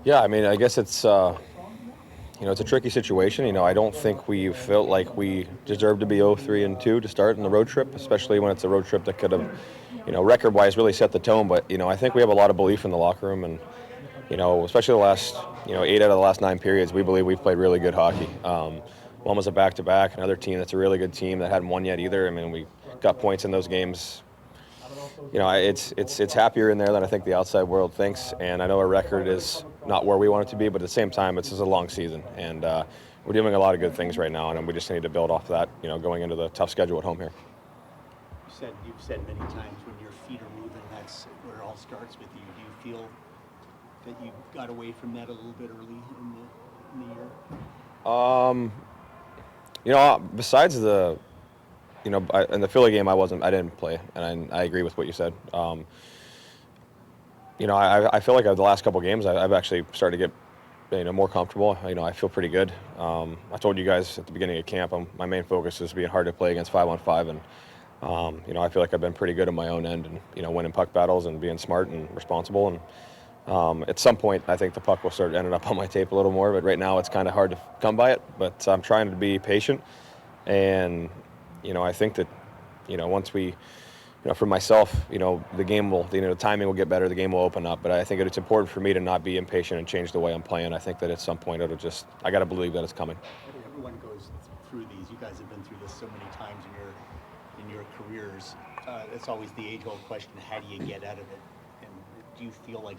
Yeah, I mean, I guess it's a tricky situation. I don't think we felt like we deserved to be 0-3-2 to start in the road trip, especially when it's a road trip that could have, record-wise, really set the tone. But I think we have a lot of belief in the locker room, and especially the last, 8 out of the last 9 periods, we believe we've played really good hockey. One was a back-to-back. Another team that's a really good team that hadn't won yet either. I mean, we got points in those games. It's happier in there than I think the outside world thinks. And I know our record is not where we want it to be, but at the same time, it's just a long season, and we're doing a lot of good things right now, and we just need to build off that. Going into the tough schedule at home here. You've said many times when your feet are moving, that's where it all starts with you. Do you feel that you got away from that a little bit early in the year? Besides the in the Philly game, I didn't play, and I agree with what you said. I feel like the last couple games, I've actually started to get more comfortable. I feel pretty good. I told you guys at the beginning of camp, my main focus is being hard to play against 5-on-5, and I feel like I've been pretty good on my own end, and winning puck battles and being smart and responsible. And at some point, I think the puck will start ending up on my tape a little more. But right now, it's kind of hard to come by it. But I'm trying to be patient, and I think that once we, for myself, the game will, the timing will get better, the game will open up. But I think it's important for me to not be impatient and change the way I'm playing. I think that at some point I got to believe that it's coming. Everyone goes through these. You guys have been through this so many times in your careers. It's always the age-old question: how do you get out of it? And do you feel like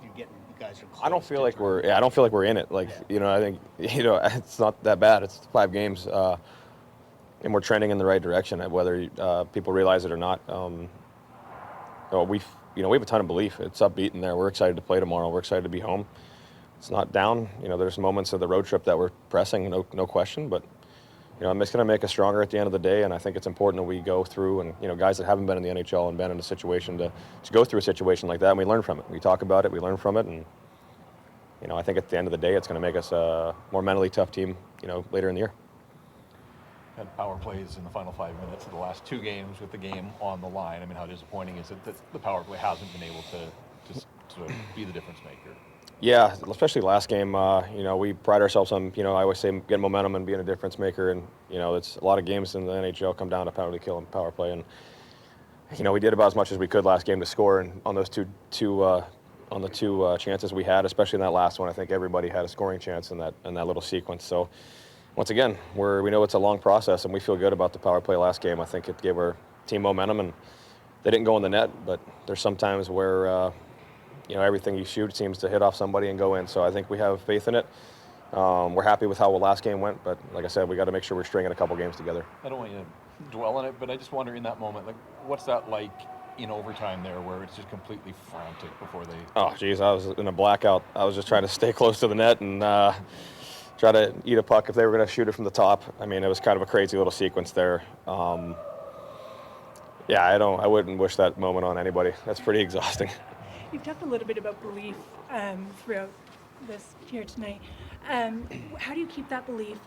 you guys are close? I don't feel like we're in it. I think it's not that bad. It's 5 games. And we're trending in the right direction, whether people realize it or not. We have a ton of belief. It's upbeat in there. We're excited to play tomorrow. We're excited to be home. It's not down. There's moments of the road trip that we're pressing, no question. But I'm just going to make us stronger at the end of the day. And I think it's important that we go through, and guys that haven't been in the NHL and been in a situation to go through a situation like that, and we learn from it. We talk about it. We learn from it, and I think at the end of the day, it's going to make us a more mentally tough team. Later in the year. Had power plays in the final 5 minutes of the last 2 games with the game on the line. I mean, how disappointing is it that the power play hasn't been able to be the difference maker? Yeah, especially last game. We pride ourselves on, I always say, getting momentum and being a difference maker. And, it's a lot of games in the NHL come down to penalty kill and power play. And, we did about as much as we could last game to score. And on those two chances we had, especially in that last one, I think everybody had a scoring chance in that little sequence. So, once again, we know it's a long process, and we feel good about the power play last game. I think it gave our team momentum, and they didn't go in the net, but there's some times where, everything you shoot seems to hit off somebody and go in. So I think we have faith in it. We're happy with how the last game went, but like I said, we got to make sure we're stringing a couple games together. I don't want you to dwell on it, but I just wonder in that moment, what's that like in overtime there where it's just completely frantic before they... Oh, geez, I was in a blackout. I was just trying to stay close to the net and try to eat a puck if they were going to shoot it from the top. I mean, it was kind of a crazy little sequence there. I wouldn't wish that moment on anybody. That's pretty exhausting. You've talked a little bit about belief throughout this here tonight. How do you keep that belief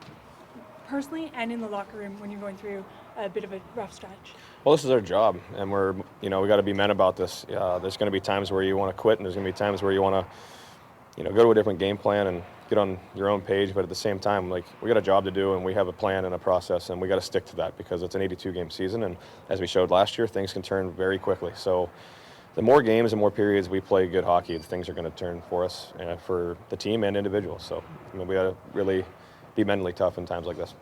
personally and in the locker room when you're going through a bit of a rough stretch? Well, this is our job, and we got to be men about this. There's going to be times where you want to quit, and there's going to be times where you want to, go to a different game plan and get on your own page. But at the same time, we got a job to do, and we have a plan and a process, and we got to stick to that because it's an 82-game season, and as we showed last year, things can turn very quickly. So the more games and more periods we play good hockey, things are going to turn for us, for the team and individuals. So we got to really be mentally tough in times like this.